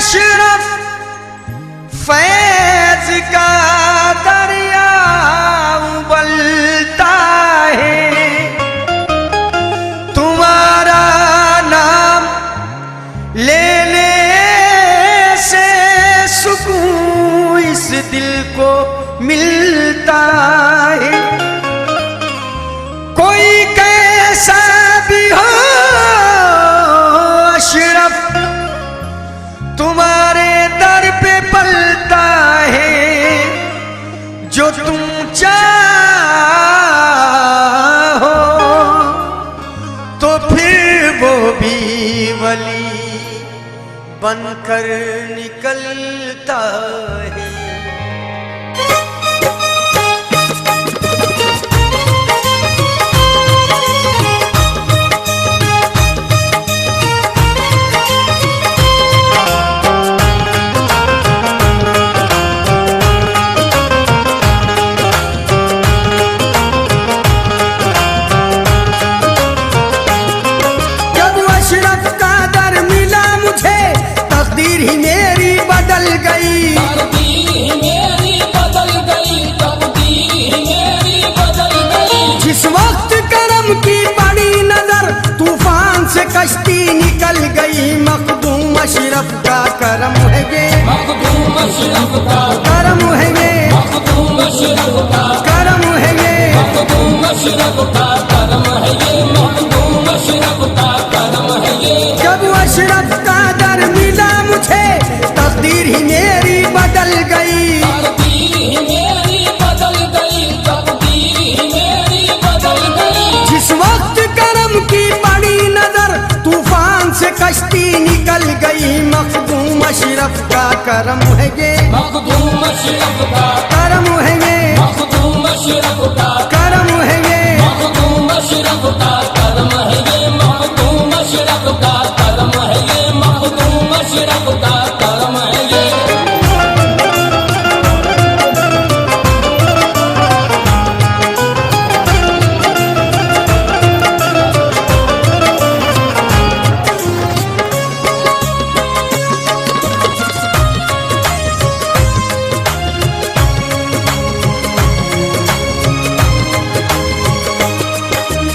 अशरफ फैज का दरिया उबलता है, तुम्हारा नाम लेने से सुकून इस दिल को मिलता है। कोई कैसा भी हो अशरफ तुम्हारे दर पे पलता है, जो तुम चाहो तो फिर वो भी वली बनकर निकलता है। कश्ती निकल गई मखदूम अशरफ का करम है ये, मखदूम अशरफ का करम है ये, मखदूम अशरफ का करम है ये, मखदूम अशरफ का करम है ये, मखदूम अशरफ का करम है ये। जब अशरफ का दर मिला मुझे तकदीर ही मेरी बदल गई, तकदीर ही मेरी बदल गई, तकदीर ही मेरी बदल गई। जिस वक्त करम की बड़ी नजर तूफान से कश्ती निकल गई, मखदूम अशरफ का करम है ये, मखदूम अशरफ का करम है ये, मखदूम अशरफ का करम है ये, मखदूम अशरफ का करम है ये, मखदूम अशरफ का करम है ये, मखदूम अशरफ का करम है ये।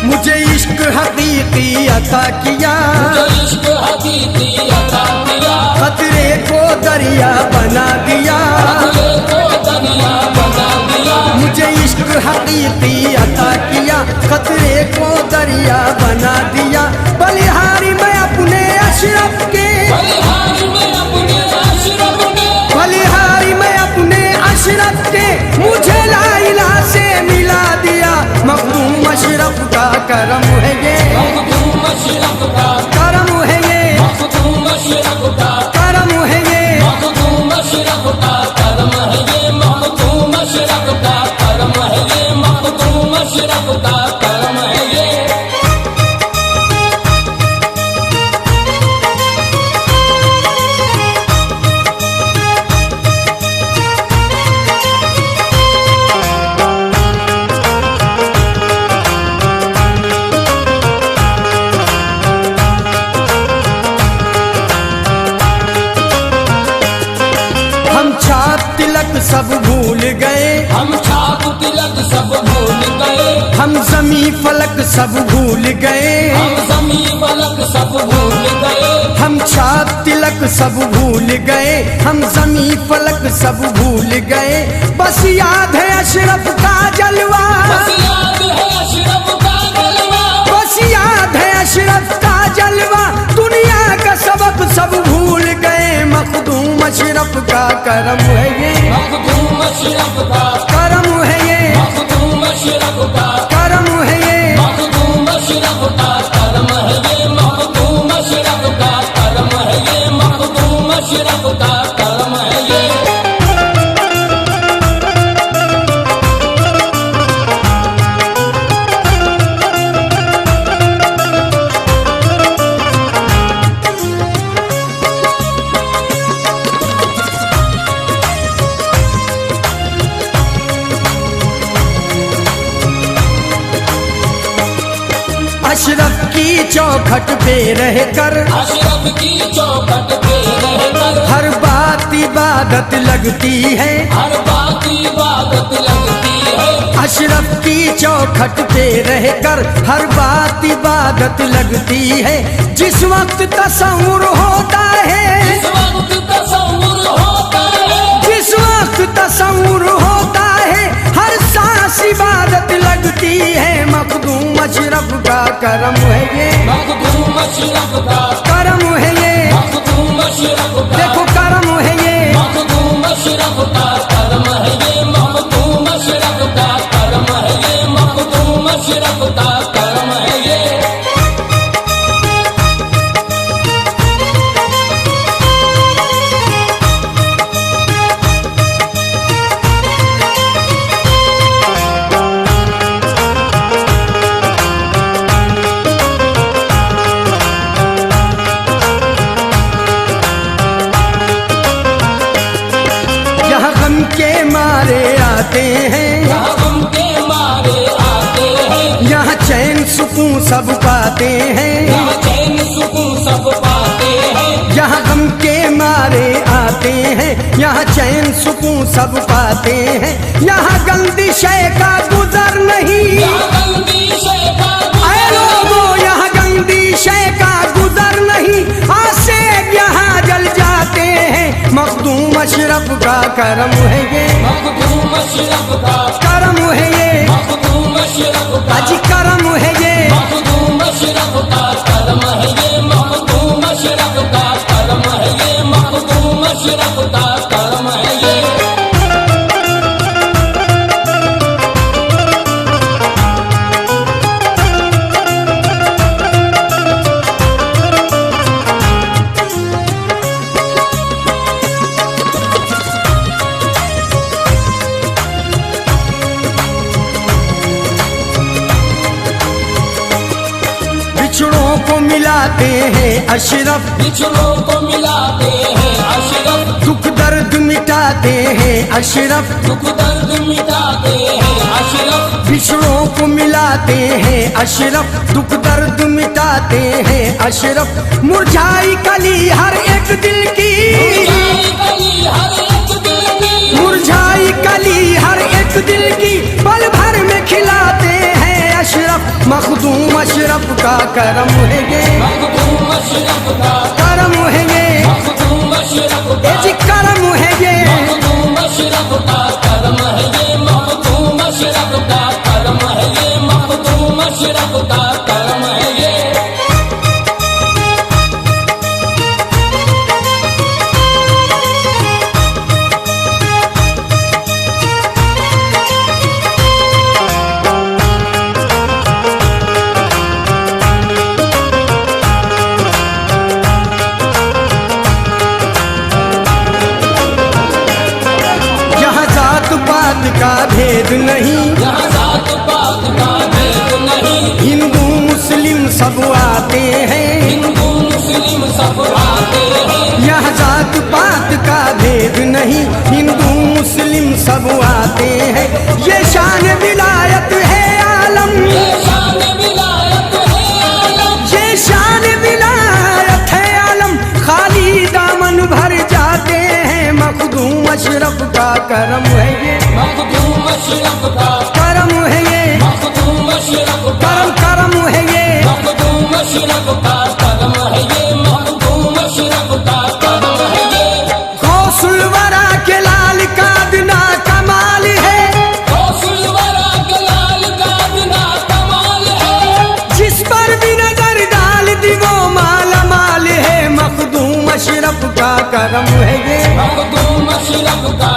मुझे इश्क हकीकी अता किया, मुझे इश्क हकीकी अता किया, खतरे को दरिया बना दिया, खतरे को दरिया बना दिया। मुझे इश्क हकीकी अता किया, खतरे को दरिया बना दिया। बलिहारी मैं अपने अशरफ के, बलिहारी में अपने अशरफ के, बलिहारी मैं अपने अशरफ के, मुझे लाइला से मिला दिया। मखदूम अशरफ का करम है ये, मखदूम अशरफ का करम है ये, मखदूम अशरफ का करम है ये, मखदूम अशरफ का करम है ये, मखदूम अशरफ का करम है ये, मखदूम अशरफ का करम है ये। तिलक सब भूल गए, हम छाप तिलक सब भूल गए, हम जमी फलक सब भूल गए, हम जमी फलक सब भूल गए, हम छाप तिलक सब भूल गए, हम जमी फलक सब भूल गए। बस याद है अशरफ का जलवा, बस याद है अशरफ का जलवा, बस याद है अशरफ का जलवा। दुनिया का सबक सब भूल गए, मखदूम अशरफ का करम है ये, मखदूम अशरफ का करम है ये, मखदूम अशरफ का करम है ये, मखदूम अशरफ का करम है ये, मखदूम अशरफ का करम है ये, मखदूम अशरफ का करम है ये। की चौखट पे रहकर अशरफ की चौखट पे रहकर हर बात इबादत लगती है। हर बात इबादत लगती है। अशरफ की चौखट पे रहकर हर बात इबादत लगती है। जिस वक्त तसव्वुर होता है, जिस वक्त तसव्वुर होता है, जिस वक्त तसव्वुर होता है, हर सांस इबादत लगती है। मखदूम अशरफ का करम है ये, मखदूम अशरफ का करम है ये, मखदूम अशरफ का देखो करम है ये। मखदूम अशरफ का करम है ये, मखदूम अशरफ का करम है ये, मखदूम अशरफ का करम है ये। यहाँ गम के मारे आते हैं, यहाँ गम के मारे आते हैं, यहाँ चैन सुकून सब पाते हैं। यहाँ चैन सुकून सब पाते हैं। यहाँ गम के मारे आते हैं, यहाँ चैन सुकून सब पाते हैं। यहाँ गंदी शय का गुजर नहीं, यहाँ गंदी शय का ऐ लोगों यहाँ गंदी शय का गुजर नहीं। आसे यहाँ जल जाते हैं। मखदूम अशरफ का करम है ये, मखदूम अशरफ का करम है ये, मखदूम अशरफ का अजी करम है ये। मखदूम अशरफ का करम है ये, मखदूम अशरफ का करम है ये, मखदूम अशरफ का करम है ये। बिछड़ों को मिलाते हैं अशरफ, बिछड़ों को मिलाते हैं अशरफ, दुख दर्द मिटाते हैं अशरफ। दुख दर्द मिटाते हैं अशरफ, बिछड़ों को मिलाते हैं अशरफ, दुख दर्द मिटाते हैं अशरफ। मुरझाई कली हर एक दिल की, मुरझाई कली हर एक दिल की, मुरझाई कली हर एक दिल की, पल भर में खिलाते हैं अशरफ। मखदूम अशरफ का करम है ये, मखदूम अशरफ का करम है ये, मखदूम अशरफ ए का जी करम है ये। मखदूम अशरफ का करम है ये, मखदूम अशरफ का करम है ये, मखदूम अशरफ का करम है ये। यहाँ जात पात का भेद नहीं, यहाँ जात पात का भेद नहीं, हिंदू मुस्लिम सब आते हैं। हिंदू मुस्लिम सब आते हैं। यहाँ जात पात का भेद नहीं, हिंदू मुस्लिम सब आते हैं। ये शान विलायत है आलम, ये शान विलायत है आलम, ये शान विलायत है आलम। खाली दामन भर जाते हैं। मखदूम अशरफ का करम है ये, मखदूम अशरफ का करम है ये, मखदूम अशरफ का करम करम है ये। मखदूम अशरफ का करम है ये, मखदूम अशरफ का करम है ये। गौसुल वरा के लाल का बिना कमाल है, गौसुल वरा के लाल का बिना कमाल है, जिस पर भी नजर डाल दी वो माला माल है। मखदूम अशरफ का करम है ये, मखदूम अशरफ का